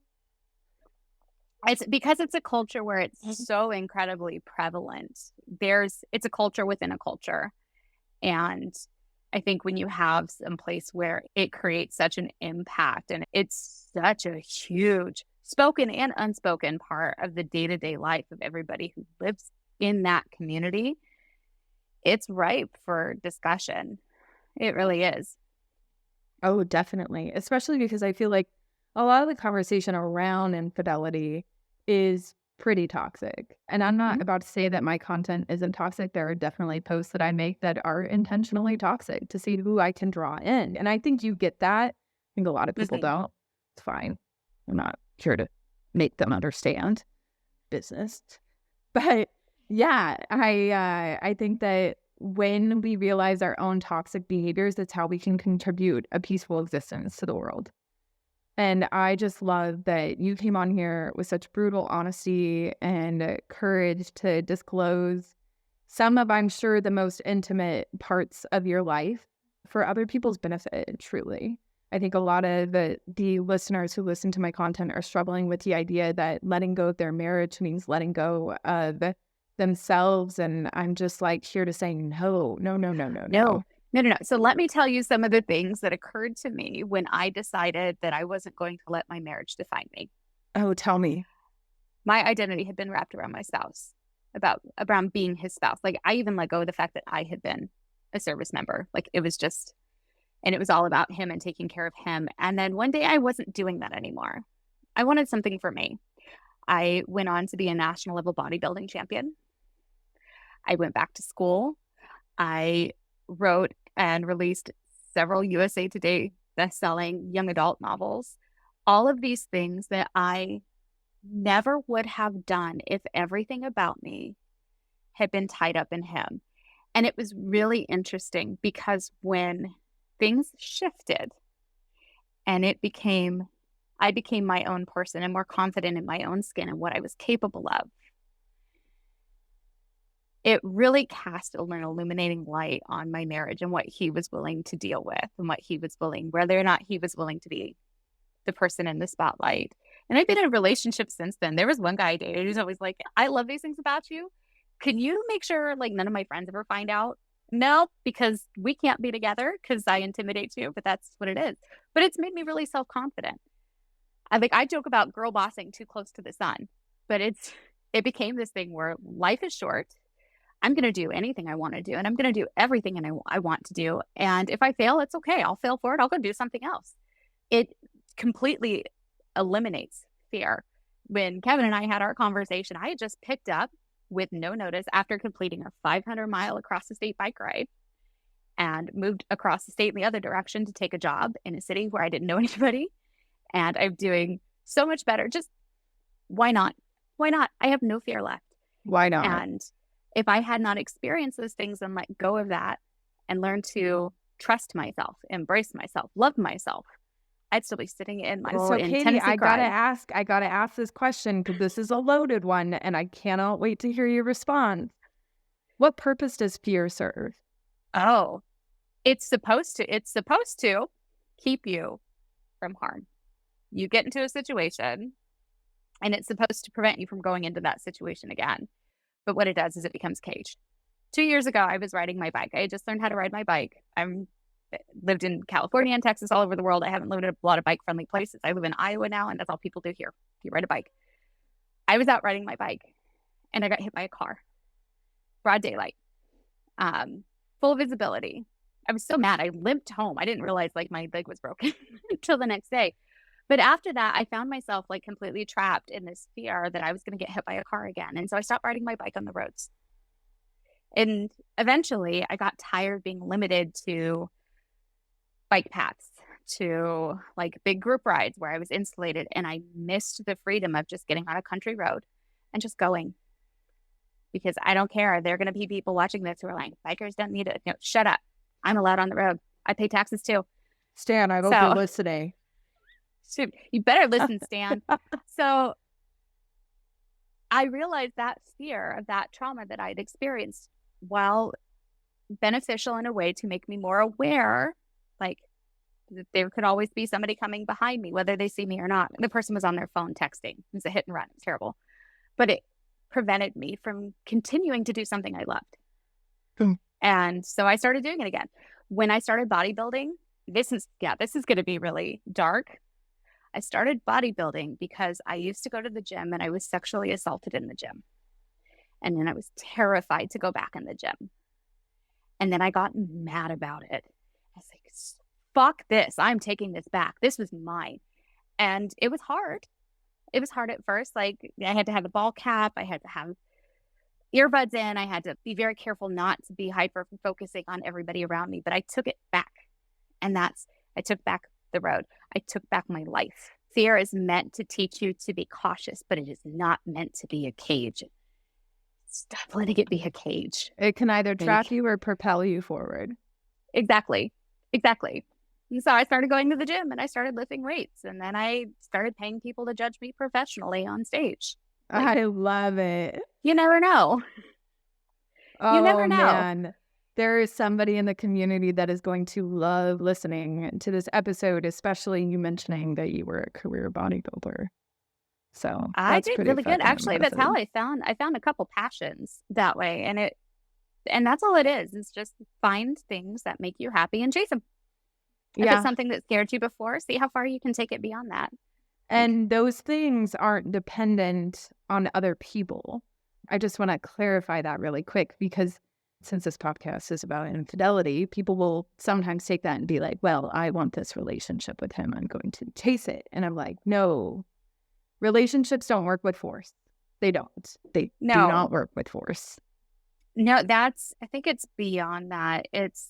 it's because it's a culture where it's so incredibly prevalent. It's a culture within a culture. And I think when you have some place where it creates such an impact and it's such a huge spoken and unspoken part of the day-to-day life of everybody who lives in that community, it's ripe for discussion. It really is. oh, definitely. Especially because I feel like a lot of the conversation around infidelity is pretty toxic. And I'm not about to say that my content isn't toxic. There are definitely posts that I make that are intentionally toxic to see who I can draw in. And I think you get that. I think a lot of people don't. It's fine. I'm not here to make them understand business. But yeah, I think that when we realize our own toxic behaviors, that's how we can contribute a peaceful existence to the world. And I just love that you came on here with such brutal honesty and courage to disclose some of, I'm sure, the most intimate parts of your life for other people's benefit, truly. I think a lot of the listeners who listen to my content are struggling with the idea that letting go of their marriage means letting go of themselves. And I'm just like here to say, no. No. So let me tell you some of the things that occurred to me when I decided that I wasn't going to let my marriage define me. Oh, tell me. My identity had been wrapped around my spouse, around being his spouse. Like, I even let go of the fact that I had been a service member. Like, it was just And it was all about him and taking care of him. And then one day I wasn't doing that anymore. I wanted something for me. I went on to be a national level bodybuilding champion. I went back to school. I wrote and released several USA Today best-selling young adult novels. All of these things that I never would have done if everything about me had been tied up in him. And it was really interesting because when things shifted and I became my own person and more confident in my own skin and what I was capable of, it really cast an illuminating light on my marriage and what he was willing to deal with and whether or not he was willing to be the person in the spotlight. And I've been in a relationship since then. There was one guy I dated who's always like, I love these things about you. Can you make sure like none of my friends ever find out? No, because we can't be together because I intimidate you, but that's what it is. But it's made me really self-confident. I joke about girl bossing too close to the sun, but it became this thing where life is short. I'm going to do anything I want to do, and I'm going to do everything I want to do. And if I fail, it's okay. I'll fail for it. I'll go do something else. It completely eliminates fear. When Kevin and I had our conversation, I had just picked up with no notice after completing a 500-mile across the state bike ride and moved across the state in the other direction to take a job in a city where I didn't know anybody. And I'm doing so much better. Just why not? Why not? I have no fear left. Why not? And if I had not experienced those things and let go of that and learned to trust myself, embrace myself, love myself, I'd still be sitting in my So Kayti, I gotta ask this question because this is a loaded one and I cannot wait to hear your response. What purpose does fear serve? Oh, it's supposed to keep you from harm. You get into a situation and it's supposed to prevent you from going into that situation again. But what it does is it becomes cage. 2 years ago, I was riding my bike. I had just learned how to ride my bike. Lived in California and Texas, all over the world. I haven't lived in a lot of bike-friendly places. I live in Iowa now, and that's all people do here. You ride a bike. I was out riding my bike, and I got hit by a car. Broad daylight. Full visibility. I was so mad. I limped home. I didn't realize like my leg was broken until the next day. But after that, I found myself like completely trapped in this fear that I was going to get hit by a car again. And so I stopped riding my bike on the roads. And eventually I got tired of being limited to bike paths, to like big group rides where I was insulated, and I missed the freedom of just getting on a country road and just going. Because I don't care. There are going to be people watching this who are like, bikers don't need it. No, shut up. I'm allowed on the road. I pay taxes too. Stan, I hope you're listening. Shoot, you better listen, Stan. So I realized that fear of that trauma that I'd experienced, while beneficial in a way to make me more aware, like there could always be somebody coming behind me, whether they see me or not. The person was on their phone texting. It was a hit and run. It was terrible. But it prevented me from continuing to do something I loved. And so I started doing it again. When I started bodybuilding, this is going to be really dark. I started bodybuilding because I used to go to the gym and I was sexually assaulted in the gym. And then I was terrified to go back in the gym. And then I got mad about it. I was like, fuck this. I'm taking this back. This was mine. And it was hard. It was hard at first. Like I had to have a ball cap. I had to have earbuds in. I had to be very careful not to be hyper focusing on everybody around me. But I took it back. And I took back the road. I took back my life. Fear is meant to teach you to be cautious, but it is not meant to be a cage. Stop letting it be a cage. It can either trap you or propel you forward. Exactly. And so I started going to the gym and I started lifting weights, and then I started paying people to judge me professionally on stage. I love it. You never know. You never know. Man. There is somebody in the community that is going to love listening to this episode, especially you mentioning that you were a career bodybuilder. So I did really good. Actually, that's how I found a couple passions that way. And that's all it is. It's just find things that make you happy and chase them. If it's something that scared you before, see how far you can take it beyond that. And those things aren't dependent on other people. I just want to clarify that really quick, because since this podcast is about infidelity, people will sometimes take that and be like, well, I want this relationship with him. I'm going to chase it. And I'm like, no, relationships don't work with force. They don't. They do No. not work with force. No, I think it's beyond that. It's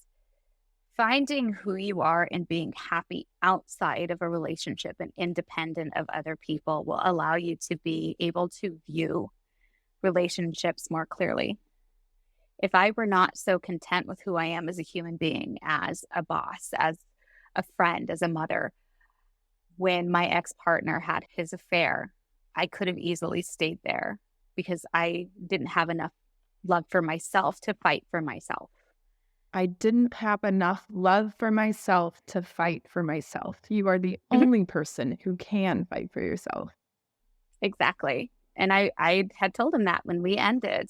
finding who you are and being happy outside of a relationship and independent of other people will allow you to be able to view relationships more clearly. If I were not so content with who I am as a human being, as a boss, as a friend, as a mother, when my ex-partner had his affair, I could have easily stayed there because I didn't have enough love for myself to fight for myself. I didn't have enough love for myself to fight for myself. You are the only person who can fight for yourself. Exactly. And I had told him that when we ended.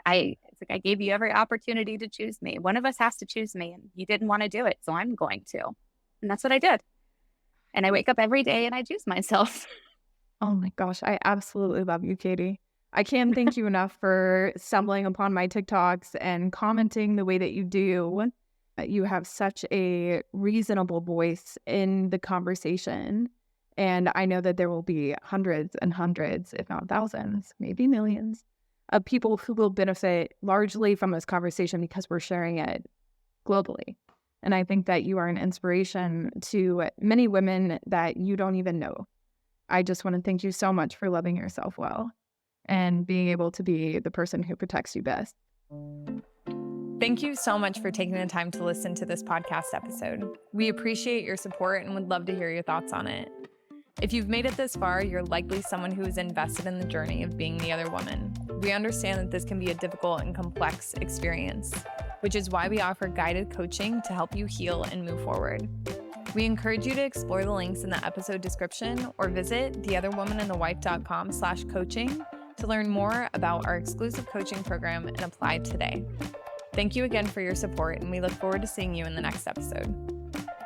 It's like, I gave you every opportunity to choose me. One of us has to choose me, and you didn't want to do it, so I'm going to. And that's what I did. And I wake up every day and I choose myself. Oh my gosh, I absolutely love you, Kayti. I can't thank you enough for stumbling upon my TikToks and commenting the way that you do. You have such a reasonable voice in the conversation. And I know that there will be hundreds and hundreds, if not thousands, maybe millions, of people who will benefit largely from this conversation because we're sharing it globally. And I think that you are an inspiration to many women that you don't even know. I just want to thank you so much for loving yourself well and being able to be the person who protects you best. Thank you so much for taking the time to listen to this podcast episode. We appreciate your support and would love to hear your thoughts on it. If you've made it this far, you're likely someone who is invested in the journey of being the other woman. We understand that this can be a difficult and complex experience, which is why we offer guided coaching to help you heal and move forward. We encourage you to explore the links in the episode description or visit theotherwomanandthewife.com/coaching to learn more about our exclusive coaching program and apply today. Thank you again for your support, and we look forward to seeing you in the next episode.